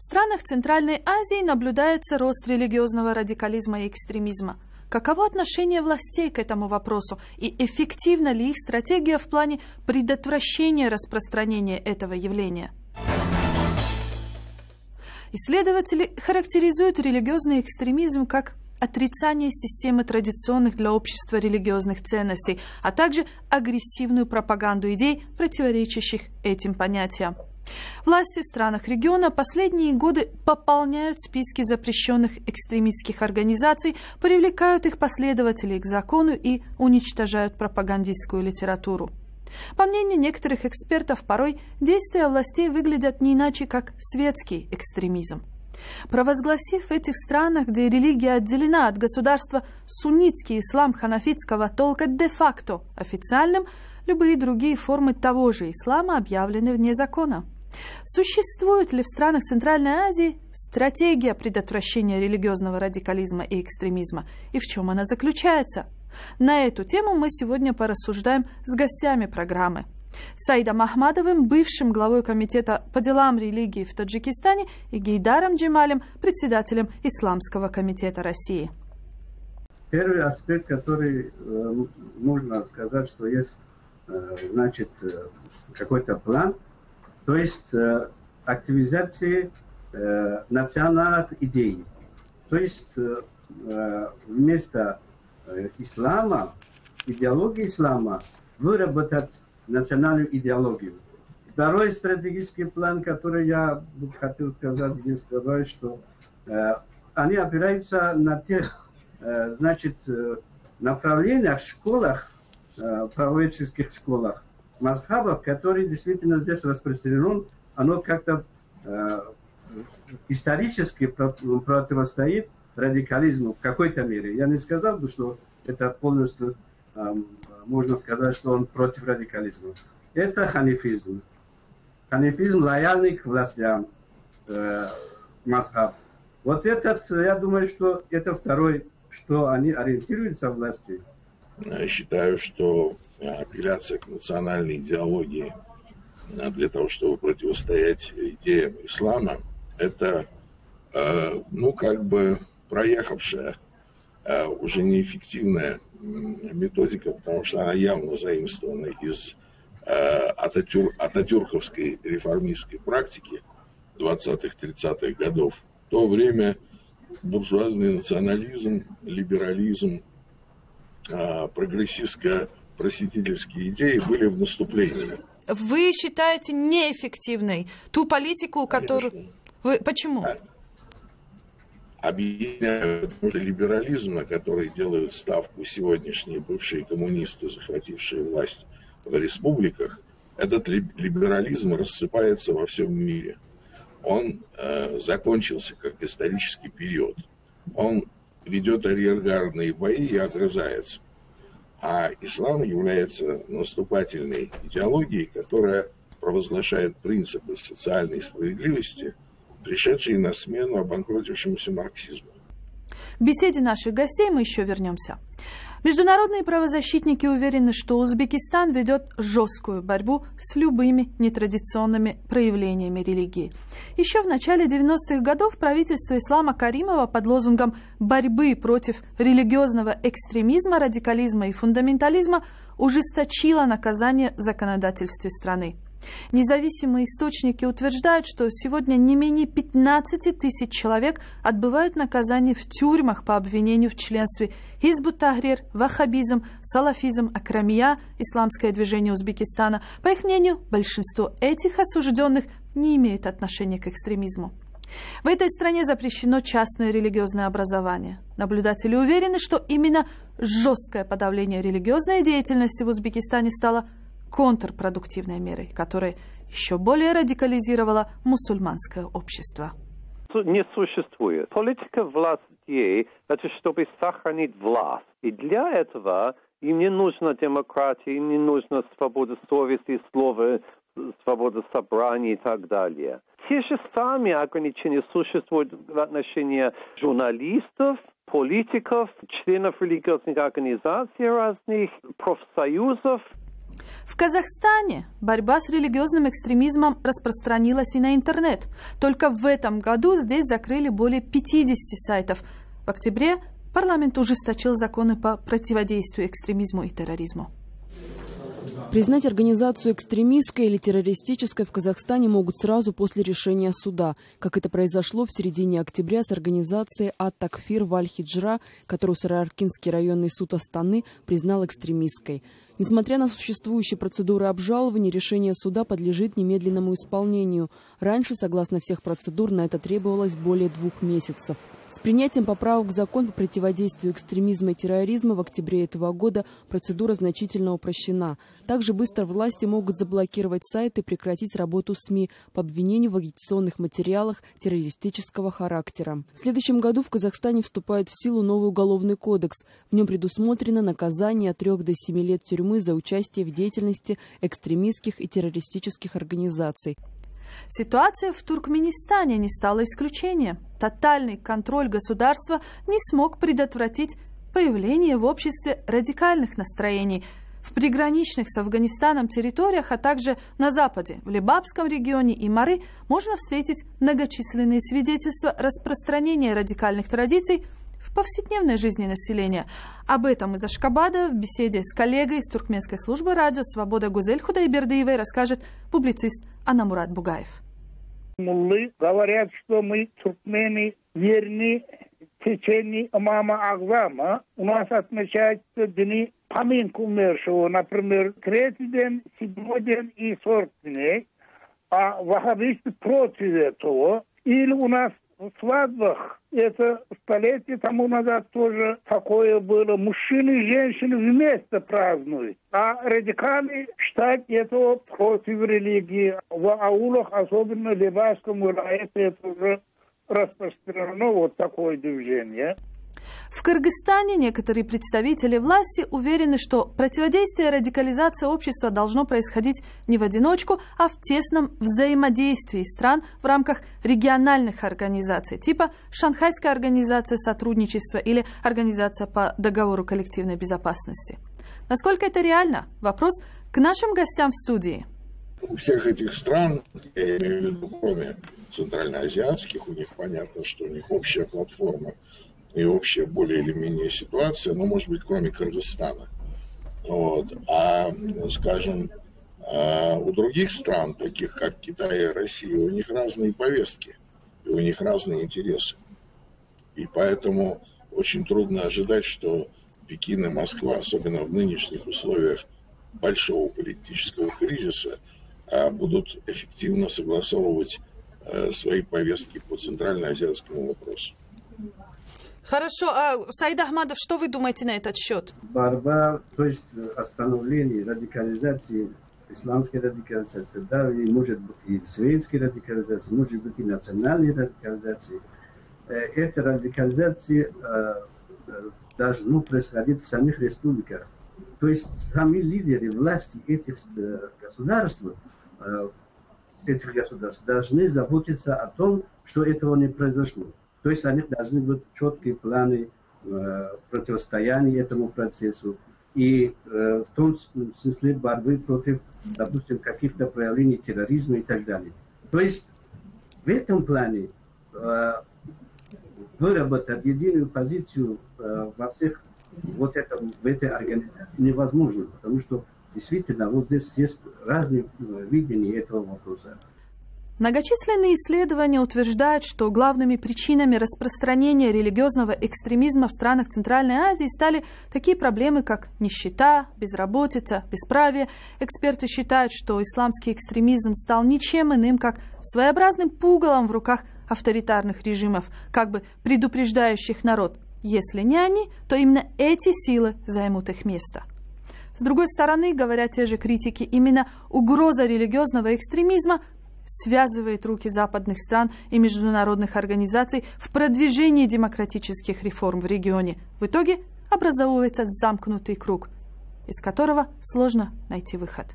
странах Центральной Азии наблюдается рост религиозного радикализма и экстремизма. Каково отношение властей к этому вопросу и эффективна ли их стратегия в плане предотвращения распространения этого явления? Исследователи характеризуют религиозный экстремизм как отрицание системы традиционных для общества религиозных ценностей, а также агрессивную пропаганду идей, противоречащих этим понятиям. Власти в странах региона последние годы пополняют списки запрещенных экстремистских организаций, привлекают их последователей к закону и уничтожают пропагандистскую литературу. По мнению некоторых экспертов, порой действия властей выглядят не иначе, как светский экстремизм. Провозгласив в этих странах, где религия отделена от государства, суннитский ислам ханафитского толка де-факто официальным, любые другие формы того же ислама объявлены вне закона. Существует ли в странах Центральной Азии стратегия предотвращения религиозного радикализма и экстремизма, и в чем она заключается? На эту тему мы сегодня порассуждаем с гостями программы. Саидом Ахмадовым, бывшим главой комитета по делам религии в Таджикистане, и Гейдаром Джемалем, председателем Исламского комитета России. Первый аспект, который нужно сказать, что есть, какой-то план, то есть активизации национальных идей. То есть вместо ислама, идеологии ислама, выработать национальную идеологию. Второй стратегический план, который я хотел сказать здесь, что они опираются на тех, направлениях, школах, правоведческих школах, мазхабов, который действительно здесь распространен, оно как-то исторически противостоит радикализму в какой-то мере. Я не сказал бы, что это полностью можно сказать, что он против радикализма. Это ханифизм. Ханифизм лояльный к властям, мазхаб. Вот этот, я думаю, что это второй, что они ориентируются в власти. Я считаю, что апелляция к национальной идеологии для того, чтобы противостоять идеям ислама, это, проехавшая, уже неэффективная методика, потому что она явно заимствована из ататюрковской реформистской практики 20-30-х годов. В то время буржуазный национализм, либерализм, прогрессистско-просветительские идеи были в наступлении. Вы считаете неэффективной ту политику, которую... Почему? Объединяют либерализм, на который делают ставку сегодняшние бывшие коммунисты, захватившие власть в республиках. Этот либерализм рассыпается во всем мире. Он закончился как исторический период. Он ведет арьергардные бои и огрызается. А ислам является наступательной идеологией, которая провозглашает принципы социальной справедливости, пришедшие на смену обанкротившемуся марксизму. К беседе наших гостей мы еще вернемся. Международные правозащитники уверены, что Узбекистан ведет жесткую борьбу с любыми нетрадиционными проявлениями религии. Еще в начале 90-х годов правительство Ислама Каримова под лозунгом борьбы против религиозного экстремизма, радикализма и фундаментализма ужесточило наказание в законодательстве страны. Независимые источники утверждают, что сегодня не менее 15 тысяч человек отбывают наказание в тюрьмах по обвинению в членстве Хизбут-Тахрир, ваххабизм, салафизм, акрамия, исламское движение Узбекистана. По их мнению, большинство этих осужденных не имеют отношения к экстремизму. В этой стране запрещено частное религиозное образование. Наблюдатели уверены, что именно жесткое подавление религиозной деятельности в Узбекистане стало контрпродуктивной мерой, которая еще более радикализировала мусульманское общество. Не существует. Политика властей – это чтобы сохранить власть. И для этого им не нужна демократия, им не нужна свобода совести, слова, свобода собраний и так далее. Те же самые ограничения существуют в отношении журналистов, политиков, членов религиозных организаций разных, профсоюзов. В Казахстане борьба с религиозным экстремизмом распространилась и на интернет. Только в этом году здесь закрыли более 50 сайтов. В октябре парламент ужесточил законы по противодействию экстремизму и терроризму. Признать организацию экстремистской или террористической в Казахстане могут сразу после решения суда, как это произошло в середине октября с организацией Ат-Такфир Валь-Хиджра, которую Сарыаркинский районный суд Астаны признал экстремистской. Несмотря на существующие процедуры обжалования, решение суда подлежит немедленному исполнению. Раньше, согласно всех процедур, на это требовалось более 2 месяцев. С принятием поправок в закон по противодействию экстремизма и терроризма в октябре этого года процедура значительно упрощена. Также быстро власти могут заблокировать сайты и прекратить работу СМИ по обвинению в агитационных материалах террористического характера. В следующем году в Казахстане вступает в силу новый уголовный кодекс. В нем предусмотрено наказание от 3 до 7 лет тюрьмы за участие в деятельности экстремистских и террористических организаций. Ситуация в Туркменистане не стала исключением. Тотальный контроль государства не смог предотвратить появление в обществе радикальных настроений. В приграничных с Афганистаном территориях, а также на западе, в Лебабском регионе и Мары можно встретить многочисленные свидетельства распространения радикальных традиций в повседневной жизни населения. Об этом из Ашхабада в беседе с коллегой из туркменской службы радио «Свобода» Гузель Худайбердиевой расскажет публицист Анамурат Бугаев. Муллы говорят, что мы, туркмены, верны течению имама Агзама. У нас отмечается дни поминки умершего, например, 3-й день, 7-й день и 40-й день. А ваххабисты против этого. Или у нас в свадьбах, это столетие тому назад тоже такое было. Мужчины и женщины вместе празднуют. А радикалы считают этого против религии. В аулах, особенно в Лебабском районе, это уже распространено вот такое движение. В Кыргызстане некоторые представители власти уверены, что противодействие радикализации общества должно происходить не в одиночку, а в тесном взаимодействии стран в рамках региональных организаций, типа Шанхайская организация сотрудничества или Организация по договору коллективной безопасности. Насколько это реально? Вопрос к нашим гостям в студии. У всех этих стран, я имею в виду, кроме центральноазиатских, у них понятно, что у них общая платформа и общая более или менее ситуация, но, может быть, кроме Кыргызстана. Вот. А, скажем, у других стран, таких как Китай и Россия, у них разные повестки, и у них разные интересы. И поэтому очень трудно ожидать, что Пекин и Москва, особенно в нынешних условиях большого политического кризиса, будут эффективно согласовывать свои повестки по центральноазиатскому вопросу. Хорошо. Саид Ахмадов, что вы думаете на этот счет? Борьба, то есть остановление радикализации, исламской радикализации, да, и может быть и светской радикализации, может быть и национальной радикализации. Эта радикализация должна происходить в самих республиках. То есть сами лидеры власти этих государств должны заботиться о том, что этого не произошло. То есть у них должны быть четкие планы противостояния этому процессу и в том числе борьбы против, допустим, каких-то проявлений терроризма и так далее. То есть в этом плане выработать единую позицию во всех в этой организации невозможно, потому что действительно вот здесь есть разные видения этого вопроса. Многочисленные исследования утверждают, что главными причинами распространения религиозного экстремизма в странах Центральной Азии стали такие проблемы, как нищета, безработица, бесправие. Эксперты считают, что исламский экстремизм стал ничем иным, как своеобразным пугалом в руках авторитарных режимов, как бы предупреждающих народ. Если не они, то именно эти силы займут их место. С другой стороны, говорят те же критики, именно угроза религиозного экстремизма связывает руки западных стран и международных организаций в продвижении демократических реформ в регионе. В итоге образовывается замкнутый круг, из которого сложно найти выход.